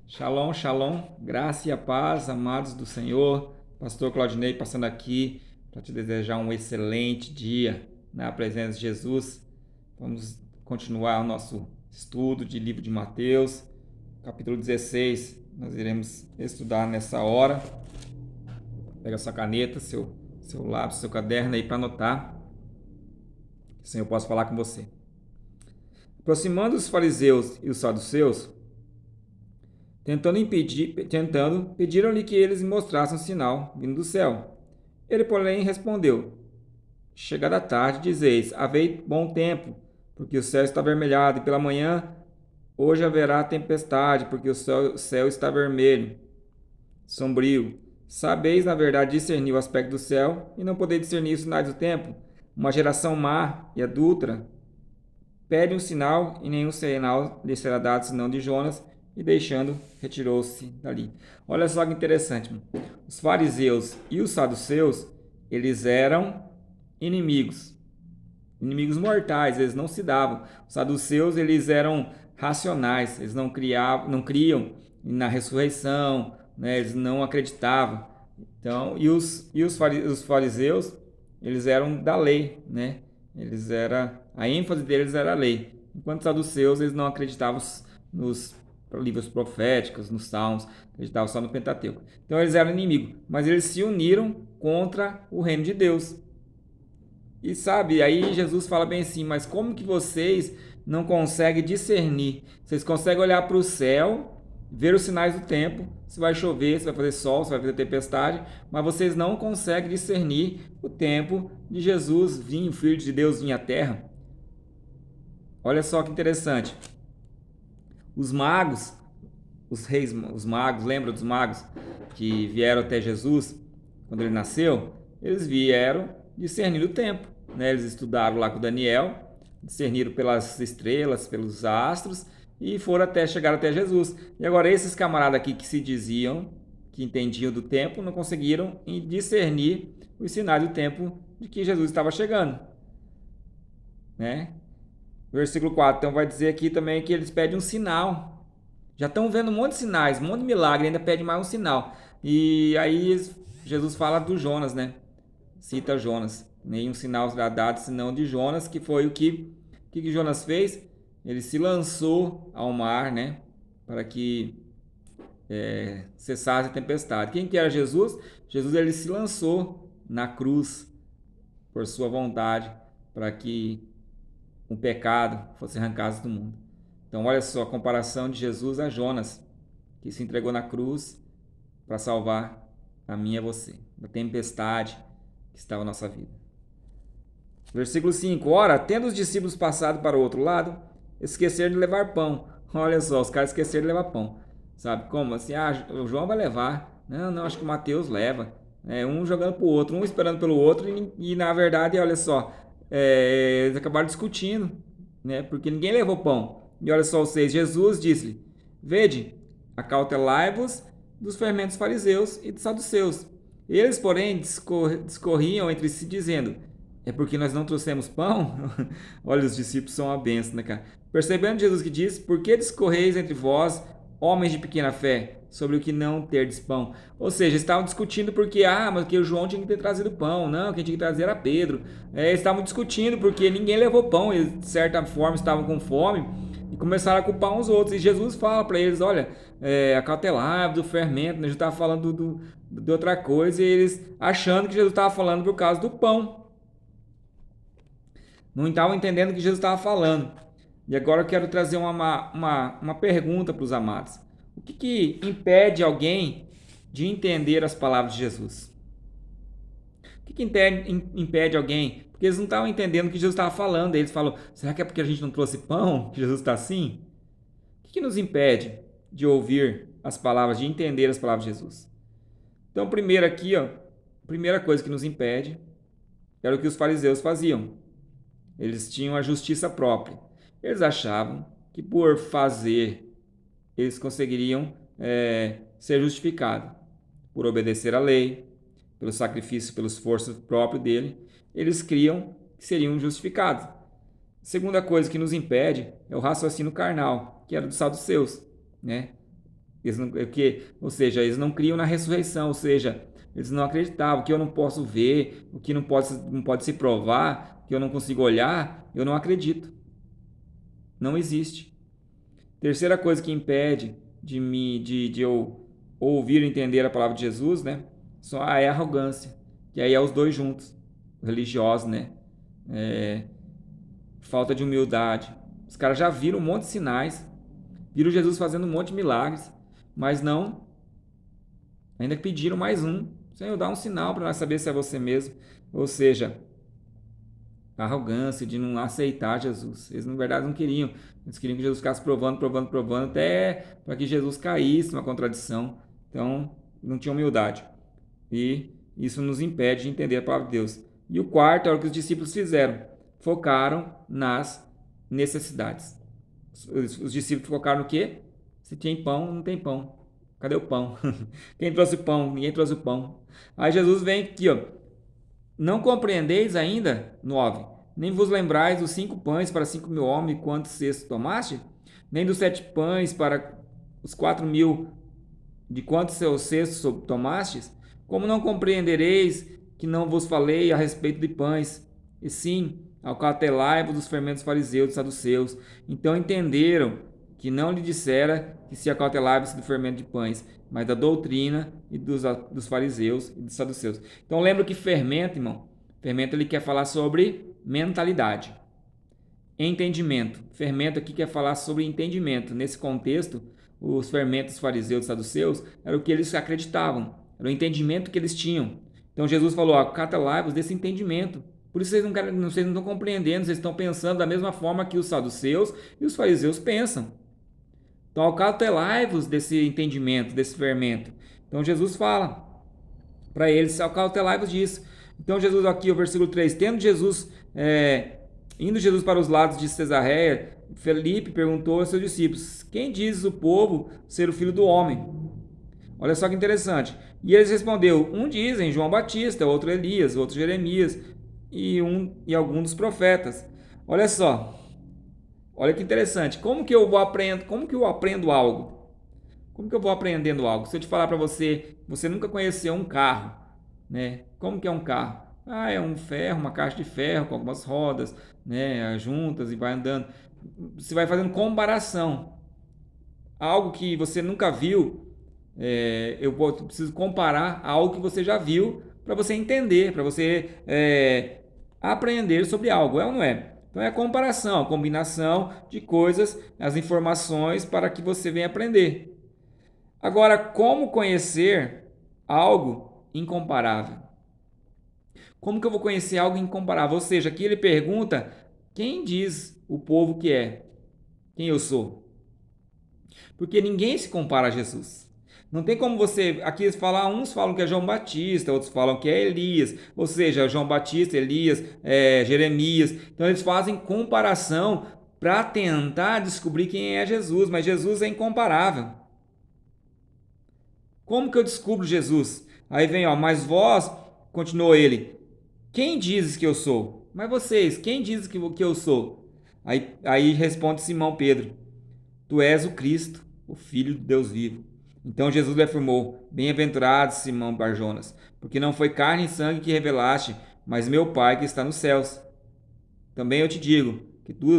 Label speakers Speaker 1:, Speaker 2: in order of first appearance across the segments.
Speaker 1: Shalom, shalom, graça e a paz, amados do Senhor. Pastor Claudinei passando aqui para te desejar um excelente dia na presença de Jesus. Vamos continuar o nosso estudo de livro de Mateus, capítulo 16. Nós iremos estudar nessa hora. Pega sua caneta, seu lápis, seu caderno aí para anotar. Que o Senhor possa falar com você. Aproximando os fariseus e os saduceus, pediram-lhe que eles mostrassem um sinal vindo do céu. Ele, porém, respondeu: Chegada a tarde, dizeis: havei bom tempo, porque o céu está avermelhado, e pela manhã hoje haverá tempestade, porque o céu está vermelho, sombrio. Sabeis, na verdade, discernir o aspecto do céu, e não podeis discernir os sinais do tempo. Uma geração má e adúltera pede um sinal, e nenhum sinal lhe será dado senão de Jonas, e deixando, retirou-se dali. Olha só que interessante. Os fariseus e os saduceus, eles eram inimigos. Inimigos mortais, eles não se davam. Os saduceus, eles eram racionais, eles não criam na ressurreição, né? Eles não acreditavam. Então, os fariseus, eles eram da lei, né? A ênfase deles era a lei. Enquanto os saduceus, eles não acreditavam nos livros proféticos, nos salmos, acreditavam só no Pentateuco. Então eles eram inimigos, mas eles se uniram contra o reino de Deus. E sabe, aí Jesus fala bem assim, mas como que vocês não conseguem discernir? Vocês conseguem olhar para o céu, ver os sinais do tempo, se vai chover, se vai fazer sol, se vai fazer tempestade, mas vocês não conseguem discernir o tempo de Jesus vir, o Filho de Deus vir à Terra. Olha só que interessante. Os magos, os magos, lembra dos magos que vieram até Jesus quando ele nasceu? Eles vieram discernir o tempo, né? Eles estudaram lá com Daniel, discerniram pelas estrelas, pelos astros e chegaram até Jesus. E agora esses camaradas aqui que se diziam que entendiam do tempo não conseguiram discernir os sinais do tempo de que Jesus estava chegando, né? Versículo 4, então vai dizer aqui também que eles pedem um sinal. Já estão vendo um monte de sinais, um monte de milagre, ainda pede mais um sinal. E aí Jesus fala do Jonas, né? Cita Jonas. Nenhum sinal será dado senão de Jonas, que foi o que Jonas fez? Ele se lançou ao mar, né? Para que cessasse a tempestade. Quem que era Jesus? Jesus ele se lançou na cruz por sua vontade para que o pecado fosse arrancado do mundo. Então, olha só a comparação de Jesus a Jonas, que se entregou na cruz para salvar a mim e a você, da tempestade que estava na nossa vida. Versículo 5. Ora, tendo os discípulos passado para o outro lado, esqueceram de levar pão. Olha só, os caras esqueceram de levar pão. Sabe como? Assim, o João vai levar. Não, acho que o Mateus leva. Um jogando para o outro, um esperando pelo outro, e na verdade, olha só, eles acabaram discutindo, né? Porque ninguém levou pão. E olha só o 6, Jesus disse-lhe: Vede, acautelai-vos dos fermentos fariseus e dos saduceus. Eles, porém, discorriam entre si, dizendo: É porque nós não trouxemos pão? Olha, os discípulos são uma benção, né, cara? Percebendo Jesus que diz: Por que discorreis entre vós, homens de pequena fé, sobre o que não terdes pão? Ou seja, estavam discutindo porque, mas que o João tinha que ter trazido pão. Não, quem tinha que trazer era Pedro. Estavam discutindo porque ninguém levou pão. Eles, de certa forma, estavam com fome e começaram a culpar uns outros. E Jesus fala para eles: Olha, acautelai do fermento. Né? Jesus estava falando de outra coisa e eles achando que Jesus estava falando por causa do pão. Não estavam entendendo o que Jesus estava falando. E agora eu quero trazer uma pergunta para os amados. O que impede alguém de entender as palavras de Jesus? O que impede alguém? Porque eles não estavam entendendo o que Jesus estava falando. Eles falam: será que é porque a gente não trouxe pão que Jesus está assim? O que nos impede de ouvir as palavras, de entender as palavras de Jesus? Então, primeiro aqui, a primeira coisa que nos impede era o que os fariseus faziam. Eles tinham a justiça própria. Eles achavam que por fazer eles conseguiriam ser justificados. Por obedecer à lei, pelo sacrifício, pelo esforço próprio dele, eles criam que seriam justificados. A segunda coisa que nos impede é o raciocínio carnal, que era dos saduceus, né? Ou seja, eles não criam na ressurreição, ou seja, eles não acreditavam. O que eu não posso ver, o que não pode se provar, o que eu não consigo olhar, eu não acredito. Não existe. Terceira coisa que impede de eu ouvir e entender a palavra de Jesus, né? Só é a arrogância. Que aí é os dois juntos, religiosos, né? Falta de humildade. Os caras já viram um monte de sinais, viram Jesus fazendo um monte de milagres, mas não, ainda pediram mais um. Senhor, dá um sinal para nós saber se é você mesmo. Ou seja, a arrogância de não aceitar Jesus. Eles, na verdade, não queriam. Eles queriam que Jesus ficasse provando, provando, provando, até para que Jesus caísse numa contradição. Então, não tinha humildade. E isso nos impede de entender a palavra de Deus. E o quarto é o que os discípulos fizeram. Focaram nas necessidades. Os discípulos focaram no quê? Se tem pão, não tem pão. Cadê o pão? Quem trouxe o pão? Ninguém trouxe o pão. Aí Jesus vem aqui, ó. Não compreendeis ainda? 9. Nem vos lembrais dos 5 pães para 5.000 homens, quantos cestos tomaste? Nem dos 7 pães para os 4.000, de quantos seus cestos tomastes? Como não compreendereis que não vos falei a respeito de pães? E sim, acautelai-vos dos fermentos fariseus e saduceus. Então entenderam que não lhe dissera que se acautelava-se do fermento de pães, mas da doutrina e dos fariseus e dos saduceus. Então lembra que fermento, irmão, fermento ele quer falar sobre mentalidade, entendimento. Fermento aqui quer falar sobre entendimento. Nesse contexto, os fermentos fariseus e saduceus era o que eles acreditavam, era o entendimento que eles tinham. Então Jesus falou: acautelai-vos desse entendimento. Por isso vocês não estão compreendendo, vocês estão pensando da mesma forma que os saduceus e os fariseus pensam. Então, acautelai-vos desse entendimento, desse fermento. Então, Jesus fala para eles: acautelai-vos disso. Então, Jesus aqui, o versículo 3, indo Jesus para os lados de Cesareia, Felipe perguntou aos seus discípulos: quem diz o povo ser o filho do homem? Olha só que interessante. E eles respondeu: um dizem João Batista, outro Elias, outro Jeremias e algum dos profetas. Olha só. Olha que interessante. Como que eu aprendo algo? Como que eu vou aprendendo algo? Se eu te falar para você, você nunca conheceu um carro, né? Como que é um carro? Ah, é um ferro, uma caixa de ferro com algumas rodas, né, juntas e vai andando. Você vai fazendo comparação. Algo que você nunca viu, eu preciso comparar a algo que você já viu para você entender, para você aprender sobre algo, é ou não é? Então é a comparação, a combinação de coisas, as informações para que você venha aprender. Agora, como conhecer algo incomparável? Como que eu vou conhecer algo incomparável? Ou seja, aqui ele pergunta: quem diz o povo que é? Quem eu sou? Porque ninguém se compara a Jesus. Não tem como você. Aqui falar, uns falam que é João Batista, outros falam que é Elias, ou seja, João Batista, Elias, Jeremias. Então eles fazem comparação para tentar descobrir quem é Jesus, mas Jesus é incomparável. Como que eu descubro Jesus? Aí vem, ó, mas vós, continuou ele, quem dizes que eu sou? Mas vocês, quem dizes que eu sou? Aí responde Simão Pedro: tu és o Cristo, o Filho de Deus vivo. Então Jesus lhe afirmou: bem-aventurado Simão Barjonas, porque não foi carne e sangue que revelaste, mas meu Pai que está nos céus. Também eu te digo que tu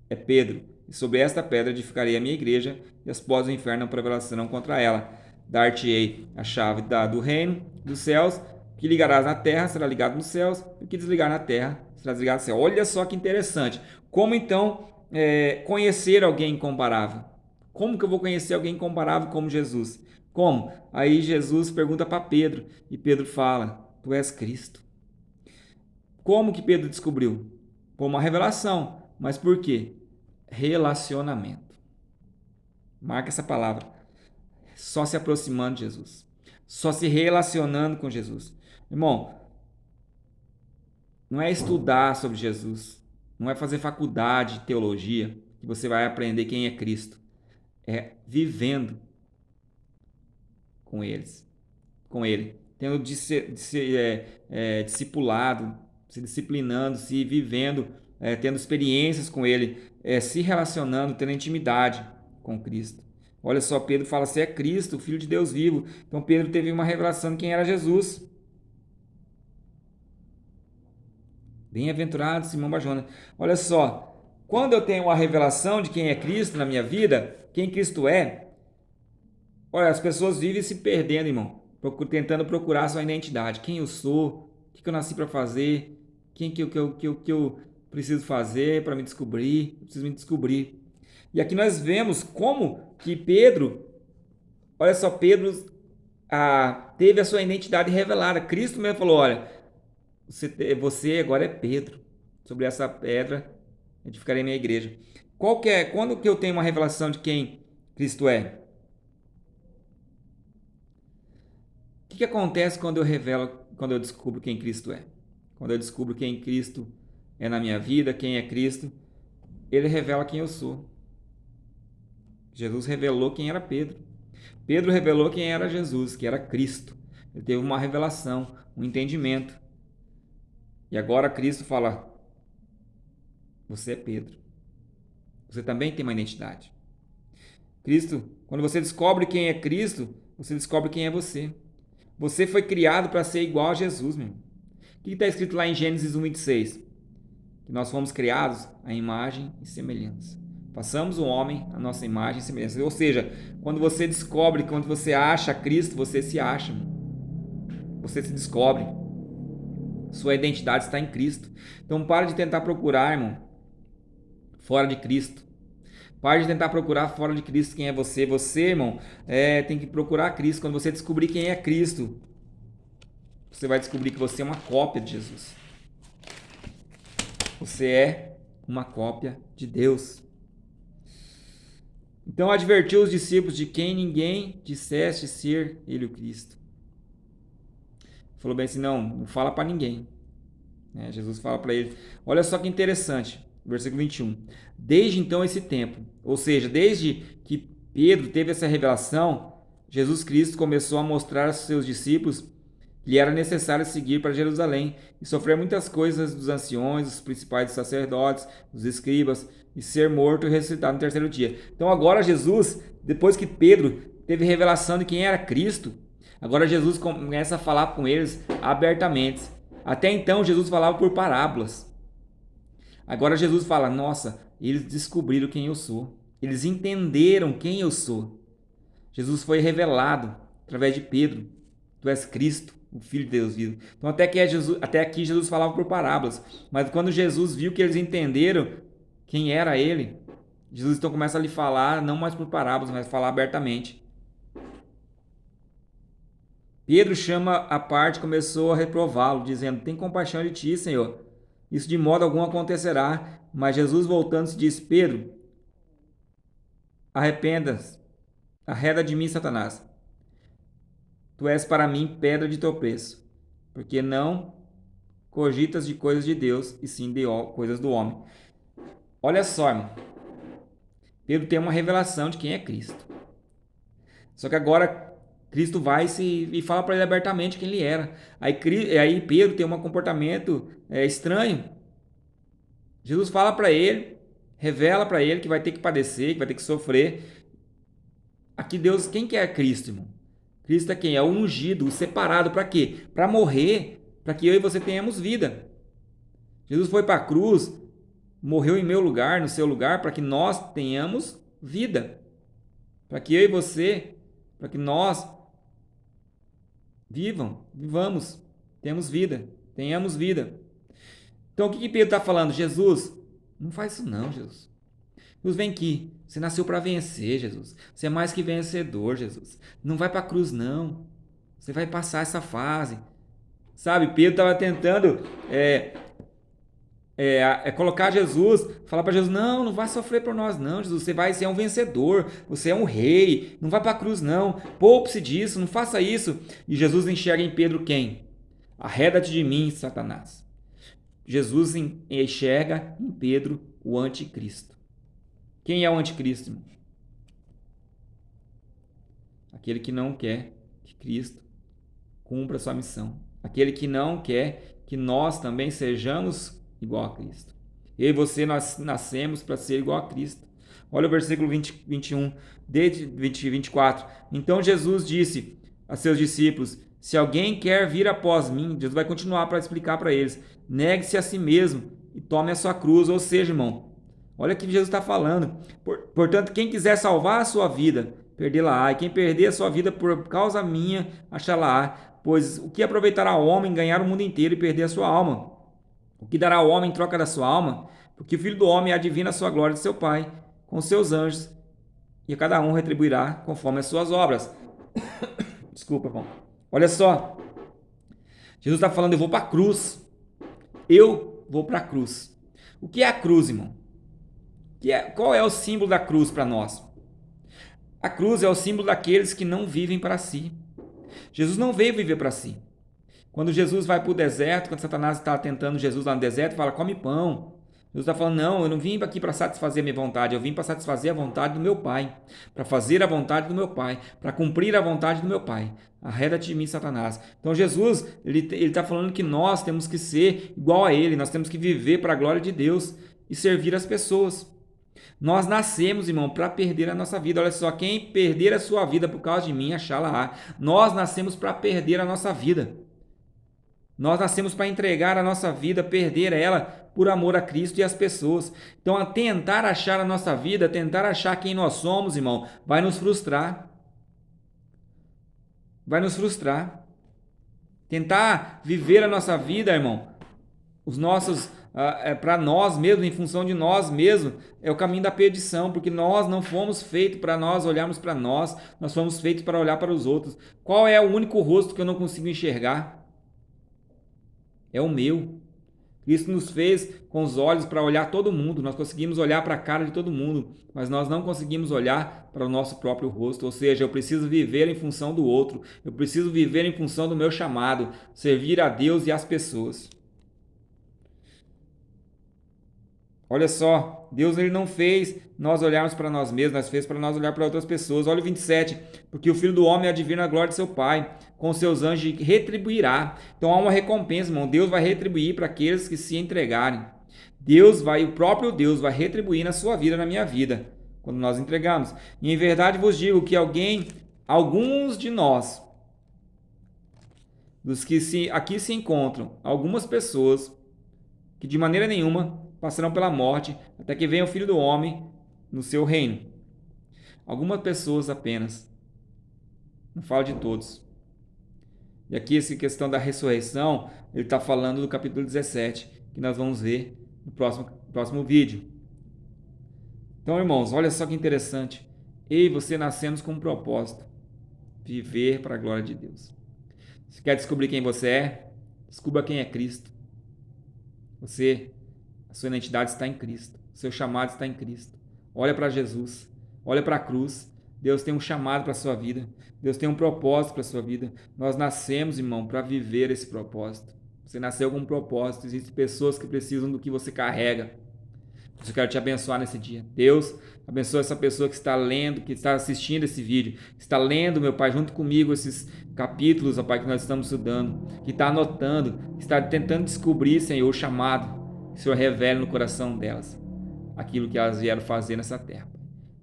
Speaker 1: é Pedro, e sobre esta pedra edificarei a minha igreja, e as portas do inferno não prevalecerão contra ela. Dar-te-ei a chave do reino dos céus, que ligarás na terra será ligado nos céus, e o que desligar na terra será desligado no céu. Olha só que interessante. Como então conhecer alguém incomparável? Como que eu vou conhecer alguém incomparável como Jesus? Como? Aí Jesus pergunta para Pedro, e Pedro fala: tu és Cristo. Como que Pedro descobriu? Por uma revelação. Mas por quê? Relacionamento. Marca essa palavra. Só se aproximando de Jesus. Só se relacionando com Jesus. Irmão, não é estudar sobre Jesus. Não é fazer faculdade de teologia que você vai aprender quem é Cristo. É vivendo com ele, tendo discipulado, se disciplinando, se vivendo, tendo experiências com ele, se relacionando, tendo intimidade com Cristo. Olha só, Pedro fala, você é Cristo, o Filho de Deus vivo. Então Pedro teve uma revelação de quem era Jesus. Bem-aventurado Simão Barjona. Olha só, quando eu tenho uma revelação de quem é Cristo na minha vida, quem Cristo é, olha, as pessoas vivem se perdendo, irmão, tentando procurar sua identidade. Quem eu sou, o que eu nasci para fazer, quem que eu preciso fazer para me descobrir, eu preciso me descobrir. E aqui nós vemos como que Pedro, olha só, Pedro teve a sua identidade revelada. Cristo mesmo falou, olha, você agora é Pedro. Sobre essa pedra edificarei minha igreja. Quando que eu tenho uma revelação de quem Cristo é? O que acontece quando eu descubro quem Cristo é? Quando eu descubro quem Cristo é na minha vida, quem é Cristo, ele revela quem eu sou. Jesus revelou quem era Pedro. Pedro revelou quem era Jesus, que era Cristo. Ele teve uma revelação, um entendimento. E agora Cristo fala: você é Pedro. Você também tem uma identidade. Cristo, quando você descobre quem é Cristo, você descobre quem é você. Você foi criado para ser igual a Jesus, meu. O que está escrito lá em Gênesis 1:26? Que nós fomos criados à imagem e semelhança. Façamos o homem à nossa imagem e semelhança. Ou seja, quando você descobre, quando você acha Cristo, você se acha. Você se descobre. Sua identidade está em Cristo. Então pare de tentar procurar, irmão, fora de Cristo. Pare de tentar procurar fora de Cristo quem é você. Você, irmão, tem que procurar Cristo. Quando você descobrir quem é Cristo, você vai descobrir que você é uma cópia de Jesus. Você é uma cópia de Deus. Então advertiu os discípulos de quem ninguém disseste ser ele o Cristo. Falou bem assim, não fala para ninguém. Jesus fala para ele. Olha só que interessante, versículo 21. Desde então esse tempo, ou seja, desde que Pedro teve essa revelação, Jesus Cristo começou a mostrar aos seus discípulos que lhe era necessário seguir para Jerusalém e sofrer muitas coisas dos anciões, dos principais sacerdotes, dos escribas, e ser morto e ressuscitado no terceiro dia. Então agora Jesus, depois que Pedro teve revelação de quem era Cristo, agora Jesus começa a falar com eles abertamente. Até então Jesus falava por parábolas. Agora Jesus fala, nossa, eles descobriram quem eu sou. Eles entenderam quem eu sou. Jesus foi revelado através de Pedro. Tu és Cristo, o Filho de Deus vivo. Então até aqui Jesus falava por parábolas. Mas quando Jesus viu que eles entenderam quem era ele, Jesus então começa a lhe falar, não mais por parábolas, mas falar abertamente. Pedro chama a parte e começou a reprová-lo, dizendo, tem compaixão de ti, Senhor. Isso de modo algum acontecerá. Mas Jesus voltando-se disse, Pedro, arrependa-se, arreda de mim, Satanás. Tu és para mim pedra de tropeço, porque não cogitas de coisas de Deus, e sim de coisas do homem. Olha só, irmão. Pedro tem uma revelação de quem é Cristo. Só que agora Cristo vai e fala para ele abertamente quem ele era. Aí Pedro tem um comportamento estranho. Jesus fala para ele, revela para ele que vai ter que padecer, que vai ter que sofrer. Aqui Deus, quem que é Cristo, irmão? Cristo é quem? É o ungido, o separado para quê? Para morrer, para que eu e você tenhamos vida. Jesus foi para a cruz, morreu em meu lugar, no seu lugar, para que nós tenhamos vida. Para que eu e você, para que nós vivamos, temos vida, tenhamos vida. Então o que Pedro está falando? Jesus, não faz isso não, Jesus. Jesus, vem aqui, você nasceu para vencer, Jesus. Você é mais que vencedor, Jesus. Não vai para a cruz não, você vai passar essa fase. Sabe, Pedro estava tentando colocar Jesus, falar para Jesus, não vai sofrer por nós não, Jesus, você é um vencedor, você é um rei, não vai para a cruz não, poupe-se disso, não faça isso. E Jesus enxerga em Pedro quem? Arreda-te de mim, Satanás. Jesus enxerga em Pedro o anticristo. Quem é o anticristo, irmão? Aquele que não quer que Cristo cumpra a sua missão. Aquele que não quer que nós também sejamos igual a Cristo. Eu e você, nós nascemos para ser igual a Cristo. Olha o versículo 21, desde 24. Então Jesus disse a seus discípulos: se alguém quer vir após mim, Jesus vai continuar para explicar para eles, negue-se a si mesmo e tome a sua cruz. Ou seja, irmão, olha o que Jesus está falando. Portanto, quem quiser salvar a sua vida, perdê-la-á. E quem perder a sua vida por causa minha, achá-la-á. Pois o que aproveitará o homem ganhar o mundo inteiro e perder a sua alma? O que dará o homem em troca da sua alma? Porque o Filho do Homem adivina a sua glória de seu Pai, com seus anjos, e a cada um retribuirá conforme as suas obras. Desculpa, irmão. Olha só. Jesus está falando, eu vou para a cruz. Eu vou para a cruz. O que é a cruz, irmão? Qual é o símbolo da cruz para nós? A cruz é o símbolo daqueles que não vivem para si. Jesus não veio viver para si. Quando Jesus vai para o deserto, quando Satanás está tentando Jesus lá no deserto, fala, come pão. Jesus está falando, não, eu não vim aqui para satisfazer a minha vontade, eu vim para satisfazer a vontade do meu Pai, para fazer a vontade do meu Pai, para cumprir a vontade do meu Pai. Arreda-te de mim, Satanás. Então Jesus, ele está falando que nós temos que ser igual a Ele, nós temos que viver para a glória de Deus e servir as pessoas. Nós nascemos, irmão, para perder a nossa vida. Olha só, quem perder a sua vida por causa de mim, achá-la-á. Nós nascemos para perder a nossa vida. Nós nascemos para entregar a nossa vida, perder ela por amor a Cristo e às pessoas. Então, a tentar achar a nossa vida, tentar achar quem nós somos, irmão, vai nos frustrar. Vai nos frustrar. Tentar viver a nossa vida, irmão, para nós mesmos, em função de nós mesmos, é o caminho da perdição, porque nós não fomos feitos para nós olharmos para nós fomos feitos para olhar para os outros. Qual é o único rosto que eu não consigo enxergar? É o meu. Cristo nos fez com os olhos para olhar todo mundo, nós conseguimos olhar para a cara de todo mundo, mas nós não conseguimos olhar para o nosso próprio rosto, ou seja, eu preciso viver em função do outro, eu preciso viver em função do meu chamado, servir a Deus e às pessoas. Olha só, Deus ele não fez nós olharmos para nós mesmos, mas fez para nós olhar para outras pessoas. Olha o 27, porque o Filho do Homem adivina a glória de seu Pai, com seus anjos retribuirá. Então há uma recompensa, irmão. Deus vai retribuir para aqueles que se entregarem. O próprio Deus vai retribuir na sua vida, na minha vida, quando nós entregamos. E em verdade vos digo que alguns de nós, dos que aqui se encontram, algumas pessoas que de maneira nenhuma passarão pela morte, até que venha o Filho do Homem no seu reino. Algumas pessoas apenas. Não falo de todos. E aqui essa questão da ressurreição, ele está falando do capítulo 17, que nós vamos ver no próximo vídeo. Então, irmãos, olha só que interessante. Eu e você nascemos com um propósito. Viver para a glória de Deus. Você quer descobrir quem você é? Descubra quem é Cristo. A sua identidade está em Cristo. O seu chamado está em Cristo. Olha para Jesus. Olha para a cruz. Deus tem um chamado para a sua vida. Deus tem um propósito para a sua vida. Nós nascemos, irmão, para viver esse propósito. Você nasceu com um propósito. Existem pessoas que precisam do que você carrega. Eu quero te abençoar nesse dia. Deus, abençoa essa pessoa que está lendo, que está assistindo esse vídeo, que está lendo, meu Pai, junto comigo esses capítulos, ó Pai, que nós estamos estudando, que está anotando, que está tentando descobrir, Senhor, o chamado. Que o Senhor revele no coração delas aquilo que elas vieram fazer nessa terra.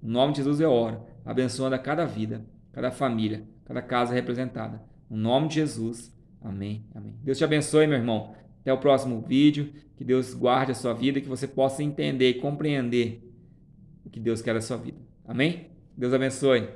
Speaker 1: No nome de Jesus eu oro, abençoando a cada vida, cada família, cada casa representada. No nome de Jesus, amém, amém. Deus te abençoe, meu irmão. Até o próximo vídeo. Que Deus guarde a sua vida e que você possa entender e compreender o que Deus quer da sua vida. Amém? Deus abençoe.